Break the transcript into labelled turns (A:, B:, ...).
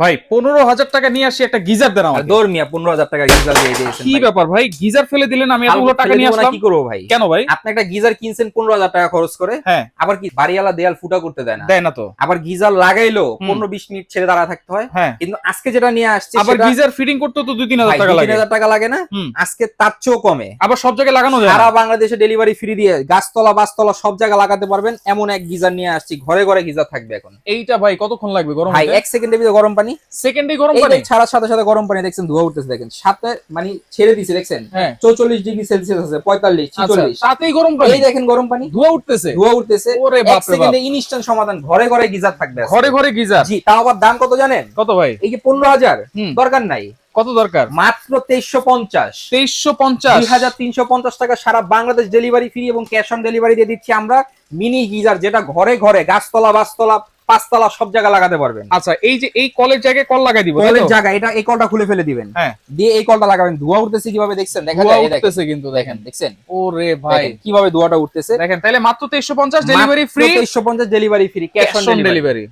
A: ভাই 15,000 টাকা নিয়ে আসি একটা গিজার দেন আমাকে।
B: দৌড় মিয়া 15,000 টাকা গিজার দিয়ে দিয়েছেন
A: কি
B: ভাই।
A: ব্যাপার ভাই, গিজার ফেলে দিলেন, আমি এতগুলো টাকা নিয়ে আসলাম।
B: কি করবো ভাই?
A: কেন ভাই?
B: আপনি একটা গিজার কিনছেন 15,000 টাকা খরচ করে,
A: হ্যাঁ
B: আবার কি বাড়িওয়ালা দেয়াল ফুটা করতে দেয় না?
A: দেয় না তো।
B: আবার গিজার লাগাইলো 15-20 মিনিট ছেড়ে দাঁড়া থাকতে হয়।
A: হ্যাঁ
B: কিন্তু আজকে যেটা নিয়ে আসছে
A: আবার গিজার ফিটিং করতে তো 2-3,000 টাকা লাগে।
B: 3,000 টাকা লাগে না?
A: হুম।
B: আজকে তার চেয়েও কমে
A: আবার সব জায়গায় লাগানো যায়
B: সারা
A: না।
B: বাংলাদেশে ডেলিভারি ফ্রি দিয়ে গাছতলা বাসতলা সব জায়গায় লাগাতে পারবেন এমন এক গিজার নিয়ে আসছি। ঘরে ঘরে গিজার থাকবে এখন।
A: এইটা ভাই কতক্ষণ লাগবে গরম
B: ভাই
A: হতে?
B: 1 সেকেন্ডের ভিতরে গরম পানি,
A: সেকেন্ডে গরম
B: এই
A: পানি?
B: যে ছাড়ার সাথে সাথে গরম পানি দেখছেন ধোয়া উঠতেছে, দেখেন সাথে মানে ছেড়ে দিছে দেখছেন
A: হ্যাঁ
B: 44 ডিগ্রি সেলসিয়াস আছে, 45
A: আচ্ছা
B: 46,
A: তাতেই গরম পানি?
B: এই দেখেন গরম পানি
A: ধোঁয়া উঠতেছে।
B: ধোয়া উঠতেছে।
A: ওরে
B: 1
A: বাপ রে বাপ,
B: সেকেন্ডে ইনস্ট্যান্ট সমাধান। ঘরে ঘরে গিজার থাকবে আজকে।
A: ঘরে ঘরে গিজার।
B: জি, তাও আবার দাম কত জানেন?
A: কত ভাই?
B: এই যে 15,000
A: হুম।
B: দরকার নাই,
A: কত দরকার?
B: মাত্র 2350,
A: 2350।
B: 2350 টাকা সারা বাংলাদেশ ডেলিভারি ফ্রি এবং ক্যাশ অন ডেলিভারি দিয়ে দিচ্ছি আমরা। মিনি গিজার যেটা ঘরে ঘরে গাছতলা বাসতলা পাঁচতলা সব জায়গায় লাগাতে পারবেন।
A: আচ্ছা এই যে এই কলের জায়গায় কল লাগাই দিব, তাই
B: কলের
A: তো?
B: জায়গা এটা, এই কলটা খুলে ফেলে দিবেন,
A: হ্যাঁ
B: দিয়ে এই কলটা লাগাবেন। ধোয়া উঠতেছে কিভাবে দেখছেন? দেখা
A: ধোঁয়া
B: যায়, এই দেখেন,
A: উঠতেছে কিন্তু দেখেন।
B: দেখছেন
A: ওরে ভাই
B: কিভাবে ধোয়াটা উঠতেছে।
A: দেখেন, তাহলে মাত্র 2350 delivery free,
B: 2350 delivery free, cash on delivery.
A: Delivery.